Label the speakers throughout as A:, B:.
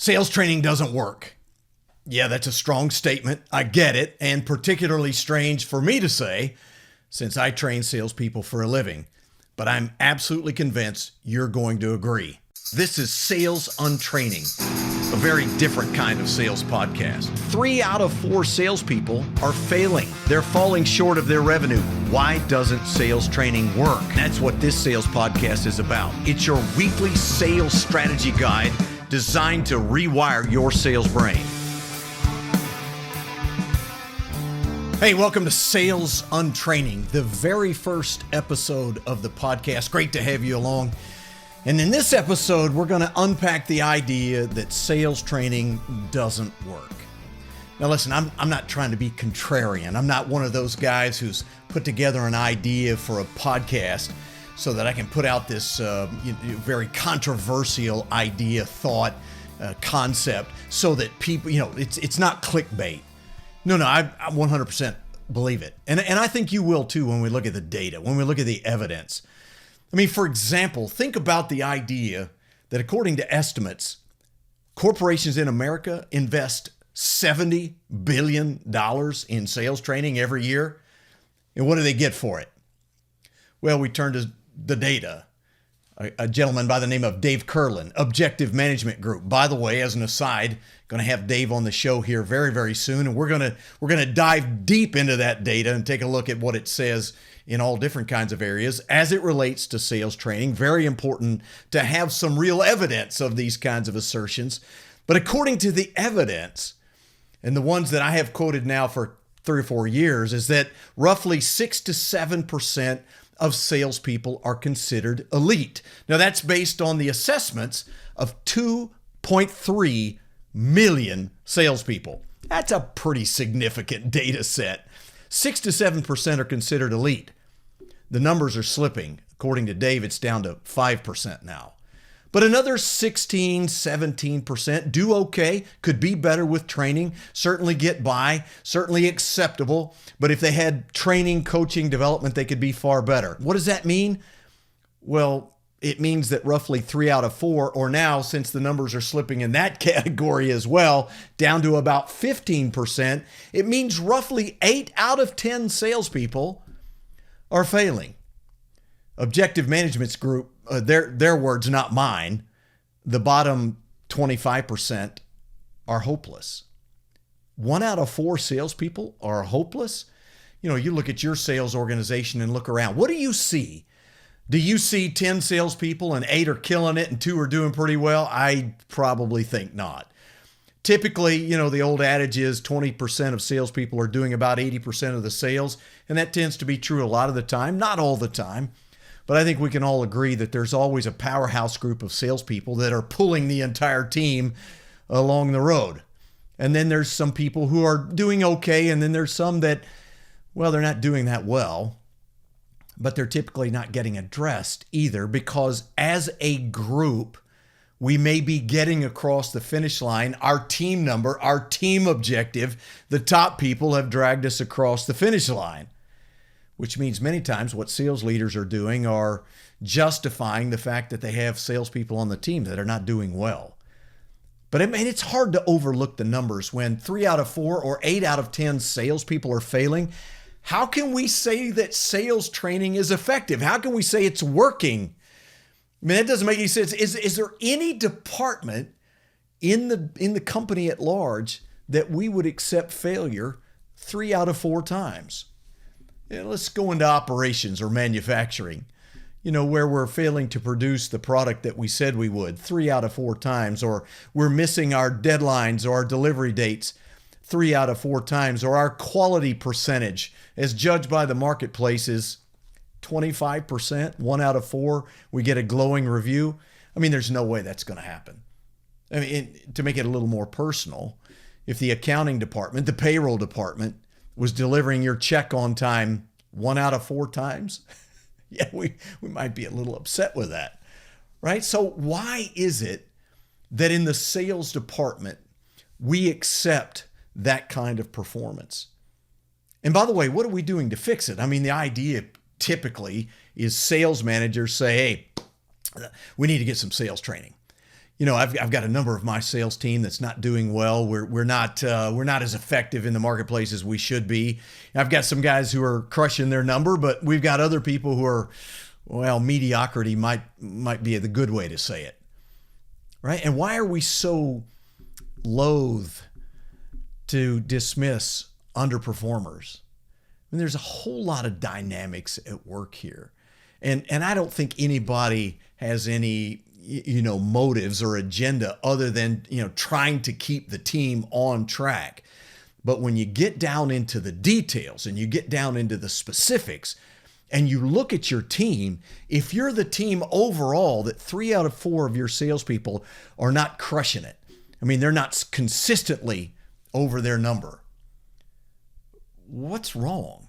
A: Sales training doesn't work. Yeah, that's a strong statement. I get it, and particularly strange for me to say since I train salespeople for a living. But I'm absolutely convinced you're going to agree. This is Sales Untraining, a very different kind of sales podcast. 3 out of 4 salespeople are failing. They're falling short of their revenue. Why doesn't sales training work? That's what this sales podcast is about. It's your weekly sales strategy guide designed to rewire your sales brain. Hey, welcome to Sales Untraining, the very first episode of the podcast. Great to have you along. And in this episode, we're going to unpack the idea that sales training doesn't work. Now listen, I'm not trying to be contrarian. I'm not one of those guys who's put together an idea for a podcast so that I can put out this very controversial idea, thought, concept, so that people, it's not clickbait. No, I 100% believe it. And I think you will too when we look at the data, when we look at the evidence. I mean, for example, think about the idea that according to estimates, corporations in America invest $70 billion in sales training every year. And what do they get for it? Well, we turn to the data. A gentleman by the name of Dave Curlin, Objective Management Group. By the way, as an aside, going to have Dave on the show here very, very soon, and we're going to dive deep into that data and take a look at what it says in all different kinds of areas as it relates to sales training. Very important to have some real evidence of these kinds of assertions. But according to the evidence, and the ones that I have quoted now for 3 or 4 years, is that roughly 6 to 7% of salespeople are considered elite. Now that's based on the assessments of 2.3 million salespeople. That's a pretty significant data set. 6 to 7% are considered elite. The numbers are slipping. According to Dave, it's down to 5% now. But another 16, 17% do okay, could be better with training, certainly get by, certainly acceptable. But if they had training, coaching, development, they could be far better. What does that mean? Well, it means that roughly 3 out of 4, or now, since the numbers are slipping in that category as well, down to about 15%, it means roughly 8 out of 10 salespeople are failing. Objective Management's group, their words, not mine, the bottom 25% are hopeless. 1 out of 4 salespeople are hopeless. You look at your sales organization and look around. What do you see? Do you see 10 salespeople and 8 are killing it and 2 are doing pretty well? I probably think not. Typically, the old adage is 20% of salespeople are doing about 80% of the sales, and that tends to be true a lot of the time, not all the time. But I think we can all agree that there's always a powerhouse group of salespeople that are pulling the entire team along the road. And then there's some people who are doing okay, and then there's some that, well, they're not doing that well, but they're typically not getting addressed either, because as a group, we may be getting across the finish line. Our team number, our team objective, the top people have dragged us across the finish line. Which means many times what sales leaders are doing are justifying the fact that they have salespeople on the team that are not doing well. But it's hard to overlook the numbers when 3 out of 4 or 8 out of 10 salespeople are failing. How can we say that sales training is effective? How can we say it's working? I mean, that doesn't make any sense. Is there any department in the company at large that we would accept failure 3 out of 4 times? Let's go into operations or manufacturing, where we're failing to produce the product that we said we would 3 out of 4 times, or we're missing our deadlines or our delivery dates 3 out of 4 times, or our quality percentage as judged by the marketplace is 25%, 1 out of 4, we get a glowing review. I mean, there's no way that's going to happen. I mean, to make it a little more personal, if the accounting department, the payroll department, was delivering your check on time 1 out of 4 times, yeah, we might be a little upset with that, right? So why is it that in the sales department, we accept that kind of performance? And by the way, what are we doing to fix it? I mean, the idea typically is sales managers say, hey, we need to get some sales training. I've got a number of my sales team that's not doing well. We're not as effective in the marketplace as we should be. I've got some guys who are crushing their number, but we've got other people who are, well, mediocrity might be the good way to say it, right? And why are we so loath to dismiss underperformers? I mean, there's a whole lot of dynamics at work here, and I don't think anybody has any motives or agenda other than trying to keep the team on track. But when you get down into the details and you get down into the specifics and you look at your team, if you're the team overall that 3 out of 4 of your salespeople are not crushing it, I mean, they're not consistently over their number, what's wrong?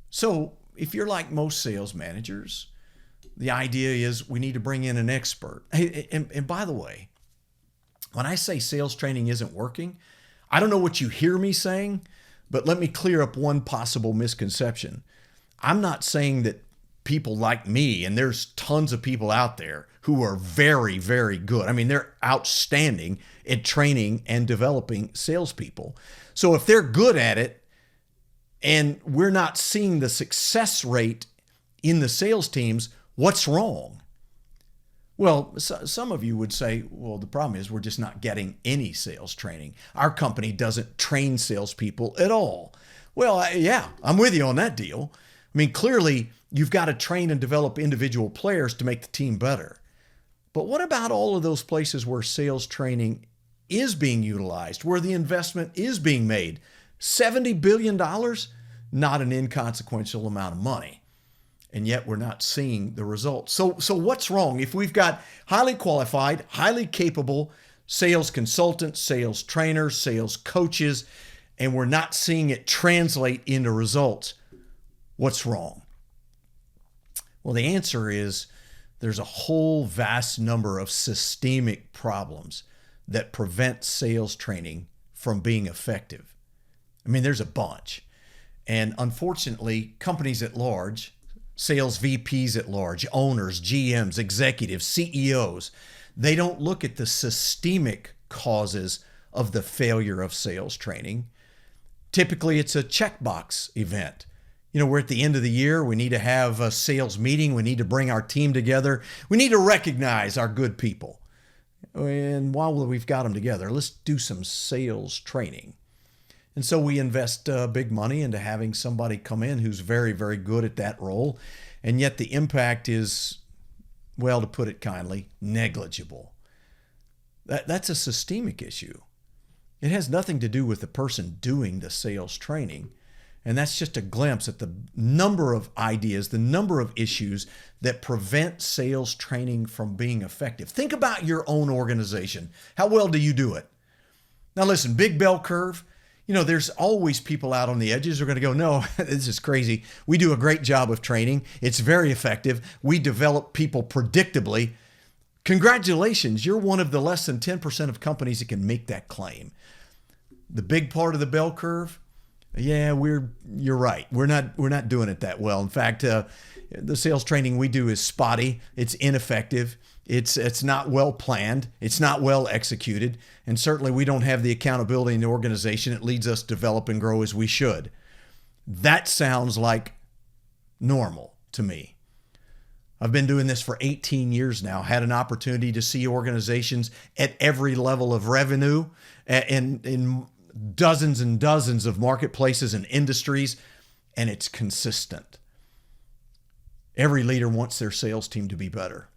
A: So if you're like most sales managers, the idea is we need to bring in an expert. Hey, and by the way, when I say sales training isn't working, I don't know what you hear me saying, but let me clear up one possible misconception. I'm not saying that people like me, and there's tons of people out there who are very, very good. I mean, they're outstanding at training and developing salespeople. So if they're good at it and we're not seeing the success rate in the sales teams, what's wrong? Well, some of you would say, well, the problem is we're just not getting any sales training. Our company doesn't train salespeople at all. Well, yeah, I'm with you on that deal. I mean, clearly you've got to train and develop individual players to make the team better. But what about all of those places where sales training is being utilized, where the investment is being made? $70 billion, not an inconsequential amount of money. And yet we're not seeing the results. So what's wrong? If we've got highly qualified, highly capable sales consultants, sales trainers, sales coaches, and we're not seeing it translate into results, what's wrong? Well, the answer is there's a whole vast number of systemic problems that prevent sales training from being effective. I mean, there's a bunch. And unfortunately, companies at large, sales VPs at large, owners, GMs, executives, CEOs, they don't look at the systemic causes of the failure of sales training. Typically, it's a checkbox event. We're at the end of the year. We need to have a sales meeting. We need to bring our team together. We need to recognize our good people. And while we've got them together, let's do some sales training. And so we invest big money into having somebody come in who's very, very good at that role. And yet the impact is, well, to put it kindly, negligible. That's a systemic issue. It has nothing to do with the person doing the sales training. And that's just a glimpse at the number of ideas, the number of issues that prevent sales training from being effective. Think about your own organization. How well do you do it? Now listen, big bell curve. There's always people out on the edges who are going to go, no, this is crazy. We do a great job of training. It's very effective. We develop people predictably. Congratulations, you're one of the less than 10% of companies that can make that claim. The big part of the bell curve, yeah, you're right. We're not doing it that well. In fact, the sales training we do is spotty. It's ineffective. It's not well planned. It's not well executed. And certainly we don't have the accountability in the organization that leads us to develop and grow as we should. That sounds like normal to me. I've been doing this for 18 years now, had an opportunity to see organizations at every level of revenue and in dozens and dozens of marketplaces and industries, and it's consistent. Every leader wants their sales team to be better.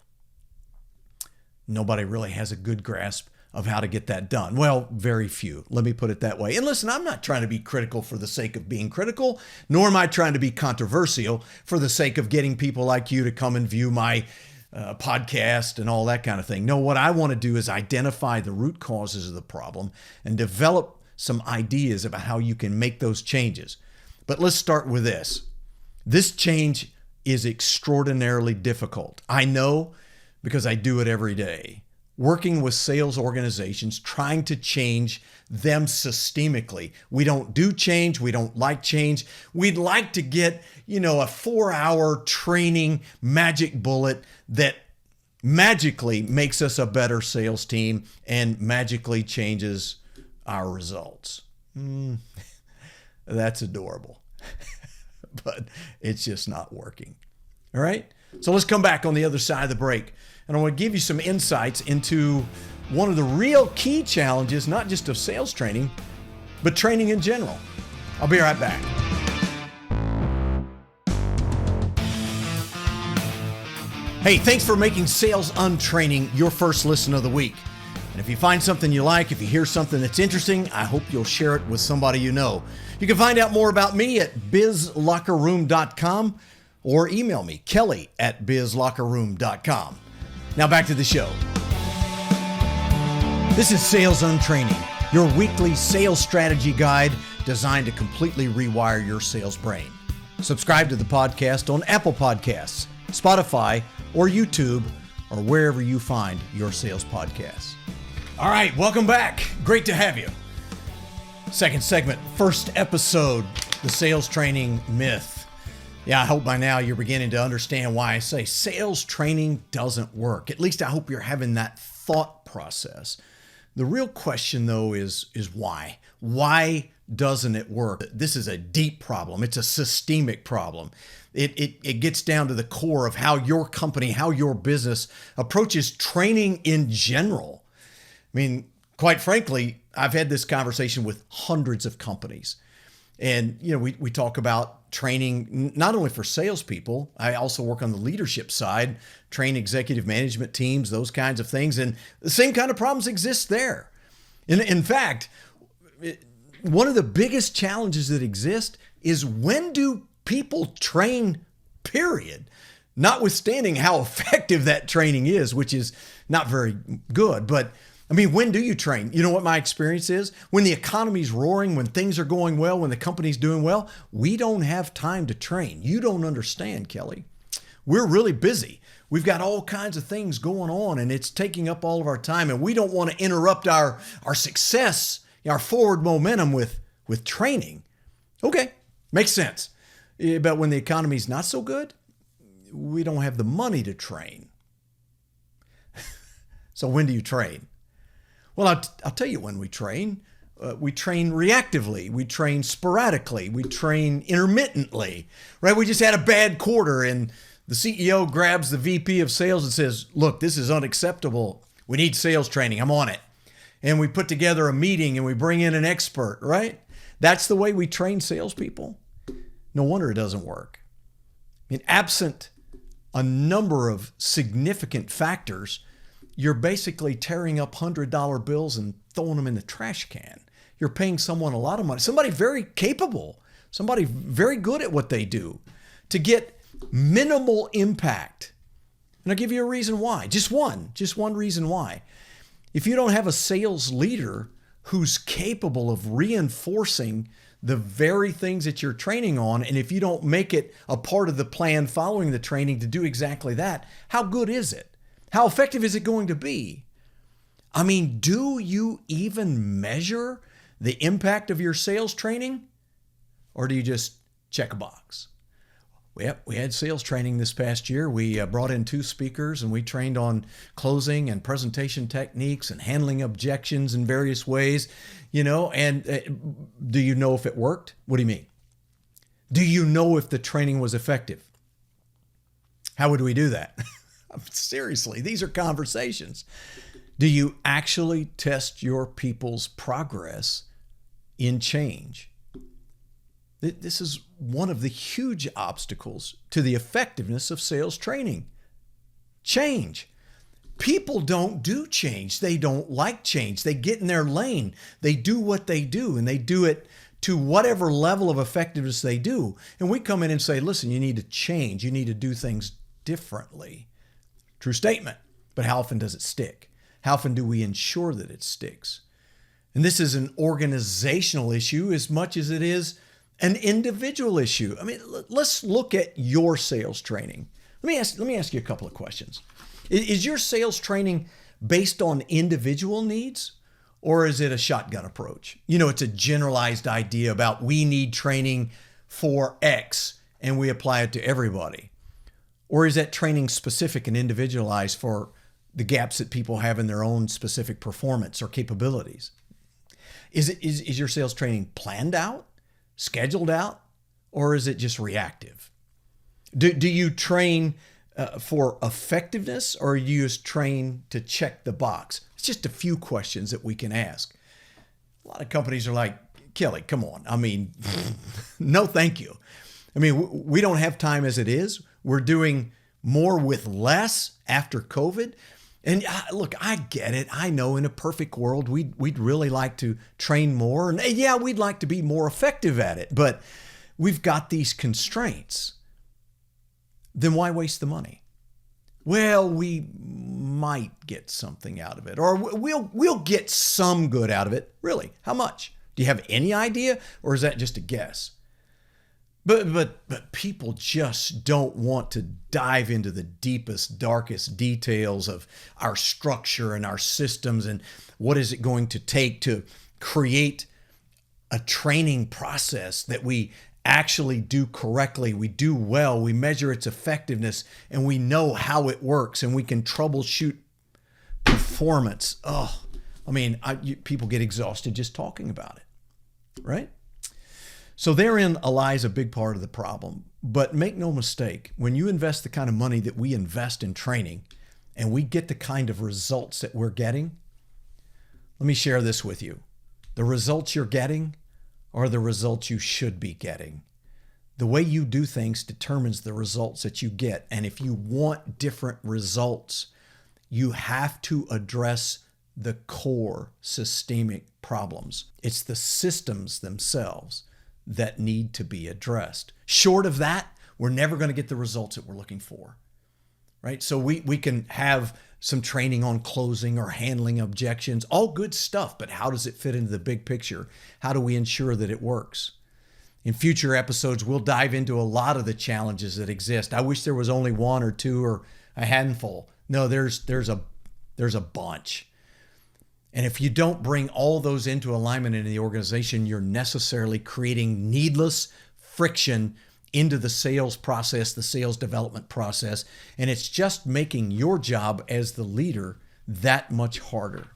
A: Nobody really has a good grasp of how to get that done. Well, very few. Let me put it that way. And listen, I'm not trying to be critical for the sake of being critical, nor am I trying to be controversial for the sake of getting people like you to come and view my podcast and all that kind of thing. No, what I want to do is identify the root causes of the problem and develop some ideas about how you can make those changes. But let's start with this. This change is extraordinarily difficult. I know, because I do it every day. Working with sales organizations, trying to change them systemically. We don't do change. We don't like change. We'd like to get, a 4-hour training magic bullet that magically makes us a better sales team and magically changes our results. That's adorable, but it's just not working. All right. So let's come back on the other side of the break. And I want to give you some insights into one of the real key challenges, not just of sales training, but training in general. I'll be right back. Hey, thanks for making Sales Untraining your first listen of the week. And if you find something you like, if you hear something that's interesting, I hope you'll share it with somebody you know. You can find out more about me at bizlockerroom.com or email me, kelly@bizlockerroom.com. Now back to the show. This is Sales Untraining, your weekly sales strategy guide designed to completely rewire your sales brain. Subscribe to the podcast on Apple Podcasts, Spotify, or YouTube, or wherever you find your sales podcasts. All right, welcome back. Great to have you. Second segment, first episode, the sales training myth. Yeah, I hope by now you're beginning to understand why I say sales training doesn't work. At least I hope you're having that thought process. The real question, though, is why? Why doesn't it work? This is a deep problem. It's a systemic problem. It gets down to the core of how your company, how your business approaches training in general. I mean, quite frankly, I've had this conversation with hundreds of companies. And, we talk about training not only for salespeople. I also work on the leadership side, train executive management teams, those kinds of things. And the same kind of problems exist there. In fact, one of the biggest challenges that exist is, when do people train, period? Notwithstanding how effective that training is, which is not very good. But I mean, when do you train? You know what my experience is? When the economy's roaring, when things are going well, when the company's doing well, we don't have time to train. You don't understand, Kelly. We're really busy. We've got all kinds of things going on, and it's taking up all of our time, and we don't want to interrupt our success, our forward momentum with training. Okay, makes sense. But when the economy's not so good, we don't have the money to train. So when do you train? Well, I'll tell you when we train. We train reactively. We train sporadically. We train intermittently, right? We just had a bad quarter, and the CEO grabs the VP of sales and says, look, this is unacceptable. We need sales training. I'm on it. And we put together a meeting and we bring in an expert, right? That's the way we train salespeople. No wonder it doesn't work. I mean, absent a number of significant factors, you're basically tearing up $100 bills and throwing them in the trash can. You're paying someone a lot of money, somebody very capable, somebody very good at what they do, to get minimal impact. And I'll give you a reason why. Just one reason why. If you don't have a sales leader who's capable of reinforcing the very things that you're training on, and if you don't make it a part of the plan following the training to do exactly that, how good is it? How effective is it going to be? I mean, do you even measure the impact of your sales training? Or do you just check a box? We had sales training this past year. We brought in 2 speakers, and we trained on closing and presentation techniques and handling objections in various ways, and do you know if it worked? What do you mean? Do you know if the training was effective? How would we do that? Seriously, these are conversations. Do you actually test your people's progress in change? This is one of the huge obstacles to the effectiveness of sales training. Change. People don't do change. They don't like change. They get in their lane. They do what they do, and they do it to whatever level of effectiveness they do. And we come in and say, listen, you need to change. You need to do things differently. True statement. But how often does it stick? How often do we ensure that it sticks? And this is an organizational issue as much as it is an individual issue. I mean, let's look at your sales training. Let me ask you a couple of questions. Is your sales training based on individual needs, or is it a shotgun approach? It's a generalized idea about we need training for X and we apply it to everybody. Or is that training specific and individualized for the gaps that people have in their own specific performance or capabilities. Is your sales training planned out, scheduled out, or is it just reactive? Do you train for effectiveness, or you just train to check the box? It's just a few questions that we can ask. A lot of companies are like, Kelly, come on. I mean, no, thank you. I mean, we don't have time as it is. We're doing more with less after COVID. And look, I get it. I know in a perfect world, we'd really like to train more. And yeah, we'd like to be more effective at it. But we've got these constraints. Then why waste the money? Well, we might get something out of it, or we'll get some good out of it. Really? How much? Do you have any idea, or is that just a guess? But people just don't want to dive into the deepest, darkest details of our structure and our systems and what is it going to take to create a training process that we actually do correctly, we do well, we measure its effectiveness, and we know how it works, and we can troubleshoot performance. Oh, I mean, people get exhausted just talking about it, right? So therein lies a big part of the problem. But make no mistake, when you invest the kind of money that we invest in training, and we get the kind of results that we're getting, let me share this with you. The results you're getting are the results you should be getting. The way you do things determines the results that you get. And if you want different results, you have to address the core systemic problems. It's the systems themselves that need to be addressed. Short of that, we're never going to get the results that we're looking for, right? So we can have some training on closing or handling objections, all good stuff, but how does it fit into the big picture? How do we ensure that it works? In future episodes, we'll dive into a lot of the challenges that exist. I wish there was only one or two or a handful. No, there's a bunch. And if you don't bring all those into alignment in the organization, you're necessarily creating needless friction into the sales process, the sales development process, and it's just making your job as the leader that much harder.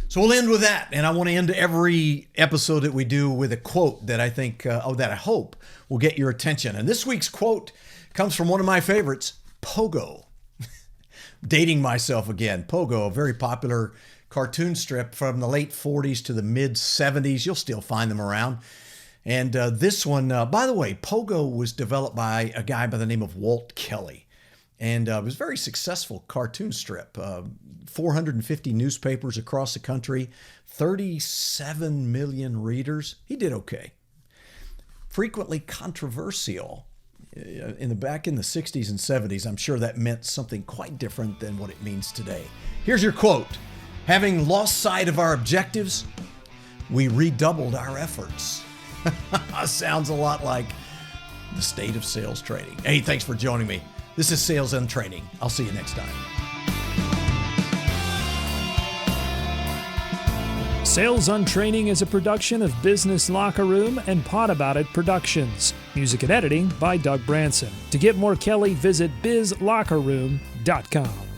A: So we'll end with that, and I want to end every episode that we do with a quote that I think, that I hope will get your attention. And this week's quote comes from one of my favorites, Pogo. Dating myself again. Pogo, a very popular cartoon strip from the late 40s to the mid 70s. You'll still find them around. And this one, by the way, Pogo was developed by a guy by the name of Walt Kelly. And it was a very successful cartoon strip. 450 newspapers across the country, 37 million readers. He did okay. Frequently controversial. Back in the 60s and 70s, I'm sure that meant something quite different than what it means today. Here's your quote. Having lost sight of our objectives, we redoubled our efforts. Sounds a lot like the state of sales training. Hey, thanks for joining me. This is Sales and Training. I'll see you next time.
B: Sales Untraining is a production of Business Locker Room and Pod About It Productions. Music and editing by Doug Branson. To get more Kelly, visit bizlockerroom.com.